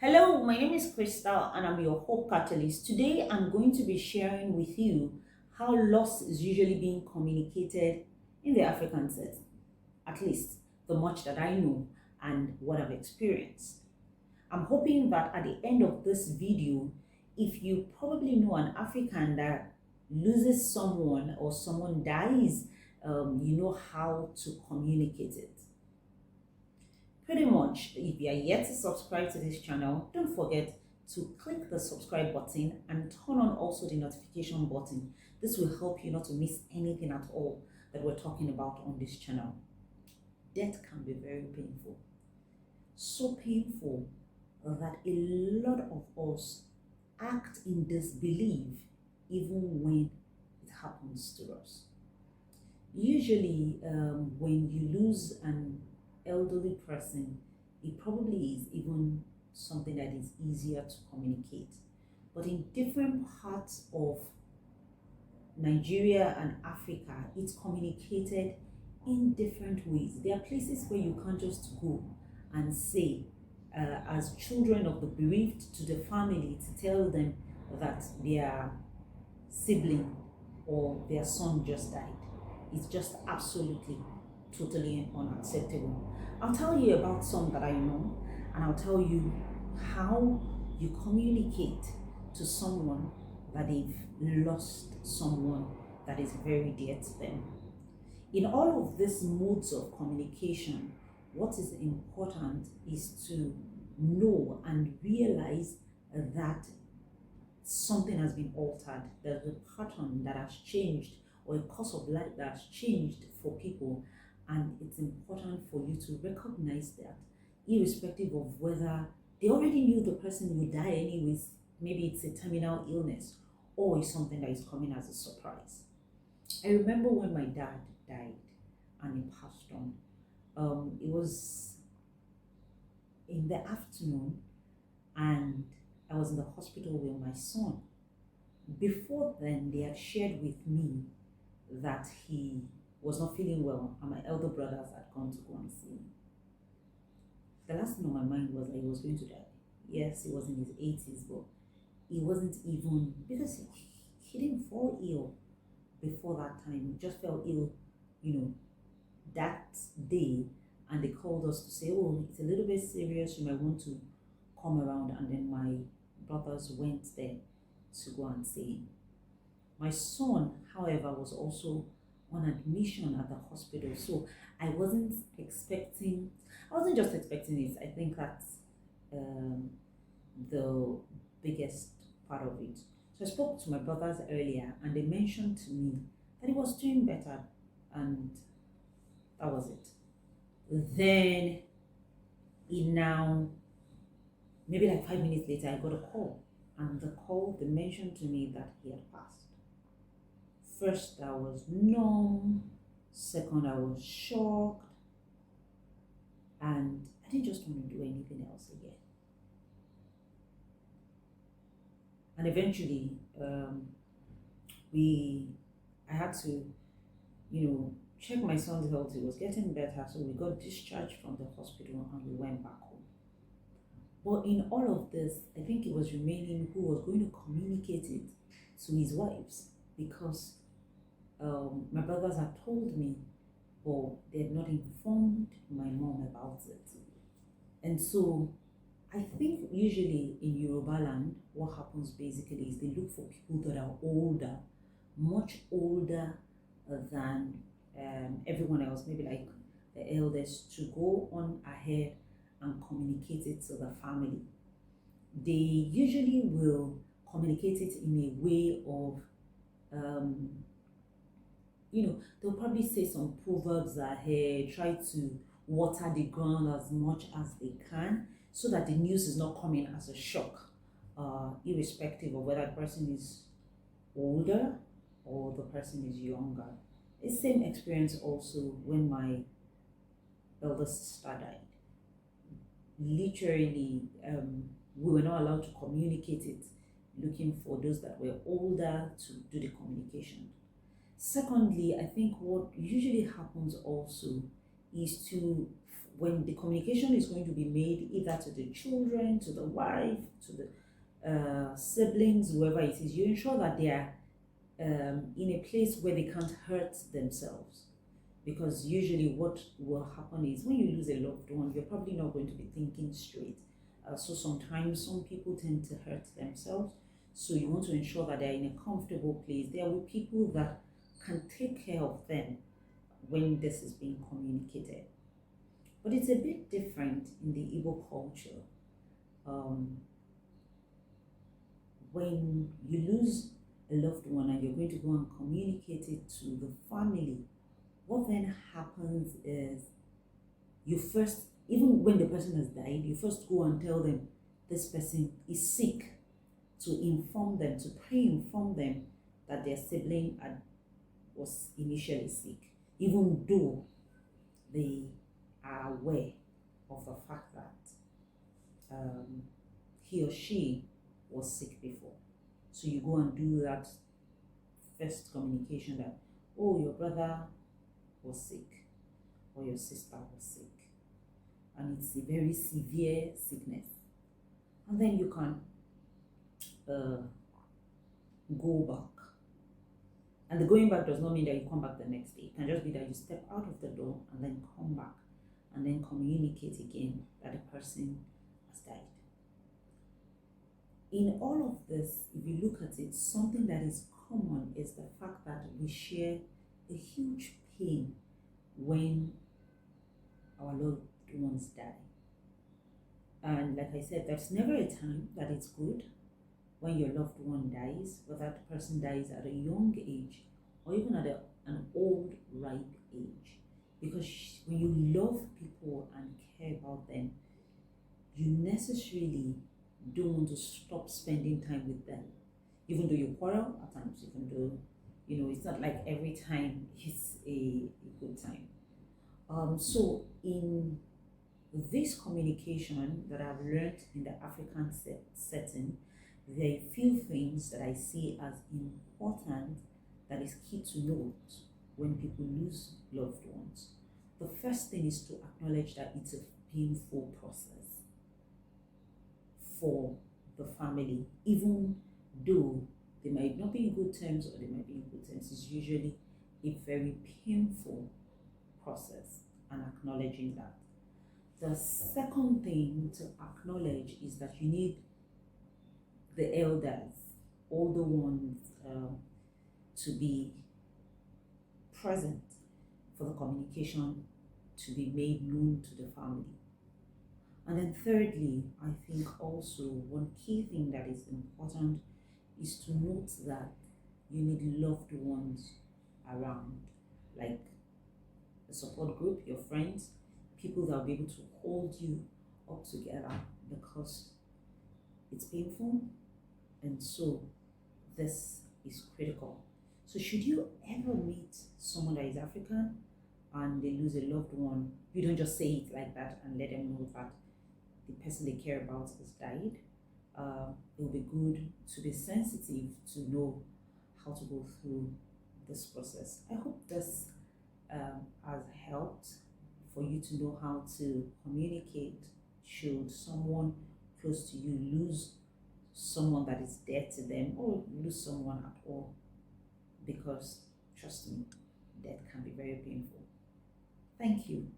Hello, my name is Crystal and I'm your Hope Catalyst. Today I'm going to be sharing with you how loss is usually being communicated in the African setting, at least the much that I know and what I've experienced. I'm hoping that at the end of this video, if you probably know an African that loses someone or someone dies, you know how to communicate it. Pretty much, if you are yet to subscribe to this channel, don't forget to click the subscribe button and turn on also the notification button. This will help you not to miss anything at all that we're talking about on this channel. Death can be very painful. So painful that a lot of us act in disbelief even when it happens to us. Usually, when you lose an elderly person, it probably is even something that is easier to communicate. But in different parts of Nigeria and Africa, it's communicated in different ways. There are places where you can't just go and say, as children of the bereaved, to the family to tell them that their sibling or their son just died. It's just absolutely totally unacceptable. I'll tell you about some that I know, and I'll tell you how you communicate to someone that they've lost someone that is very dear to them. In all of these modes of communication, what is important is to know and realize that something has been altered. There's a pattern that has changed or a course of life that has changed for people, and it's important for you to recognize that, irrespective of whether they already knew the person would die anyways. Maybe it's a terminal illness or it's something that is coming as a surprise. I remember when my dad died and he passed on. It was in the afternoon and I was in the hospital with my son. Before then, they had shared with me that he was not feeling well and my elder brothers had gone to go and see him. The last thing on my mind was that he was going to die. Yes, he was in his 80s, but he wasn't even, because he didn't fall ill before that time. He just fell ill, that day, and they called us to say, oh, it's a little bit serious, you might want to come around. And then my brothers went there to go and see him. My son, however, was also on admission at the hospital, so I wasn't just expecting it. I think that's the biggest part of it. So I spoke to my brothers earlier and they mentioned to me that he was doing better, and that was it. Then maybe like 5 minutes later, I got a call, and the call, they mentioned to me that he had passed. First, I was numb. Second, I was shocked. And I didn't just want to do anything else again. And eventually, I had to, check my son's health. He was getting better, so we got discharged from the hospital and we went back home. But in all of this, I think it was remaining who was going to communicate it to his wives, because my brothers had told me, but they had not informed my mom about it. And so I think usually in Yoruba land, what happens basically is they look for people that are older, much older than everyone else, maybe like the eldest, to go on ahead and communicate it to the family. They usually will communicate it in a way of, they'll probably say some proverbs ahead, try to water the ground as much as they can so that the news is not coming as a shock, irrespective of whether the person is older or the person is younger. The same experience also when my eldest sister died. Literally, we were not allowed to communicate it, looking for those that were older to do the communication. Secondly, I think what usually happens also is when the communication is going to be made either to the children, to the wife, to the siblings, whoever it is, you ensure that they are in a place where they can't hurt themselves. Because usually what will happen is when you lose a loved one, you're probably not going to be thinking straight. So sometimes some people tend to hurt themselves. So you want to ensure that they're in a comfortable place. There are people that can take care of them when this is being communicated. But it's a bit different in the Igbo culture. When you lose a loved one and you're going to go and communicate it to the family, what then happens is you first, even when the person has died, you first go and tell them this person is sick, to inform them, to pre-inform them that their sibling was initially sick, even though they are aware of the fact that he or she was sick before. So you go and do that first communication that, oh, your brother was sick or your sister was sick and it's a very severe sickness. And then you can go back. And the going back does not mean that you come back the next day. It can just be that you step out of the door and then come back and then communicate again that the person has died. In all of this, if you look at it, something that is common is the fact that we share a huge pain when our loved ones die. And like I said, there's never a time that it's good when your loved one dies, whether that person dies at a young age or even at an old, ripe age. Because when you love people and care about them, you necessarily don't want to stop spending time with them. Even though you quarrel at times, even though, it's not like every time it's a good time. So in this communication that I've learned in the African setting, there are a few things that I see as important that is key to note when people lose loved ones. The first thing is to acknowledge that it's a painful process for the family, even though they might not be in good terms or they might be in good terms. It's usually a very painful process, and acknowledging that. The second thing to acknowledge is that you need the elders, older ones, to be present for the communication to be made known to the family. And then thirdly, I think also one key thing that is important is to note that you need loved ones around, like a support group, your friends, people that will be able to hold you up together, because it's painful, and so this is critical. So should you ever meet someone that is African and they lose a loved one, you don't just say it like that and let them know that the person they care about has died. It will be good to be sensitive to know how to go through this process. I hope this has helped for you to know how to communicate should someone close to you lose someone that is dear to them, or lose someone at all, because trust me, death can be very painful. Thank you.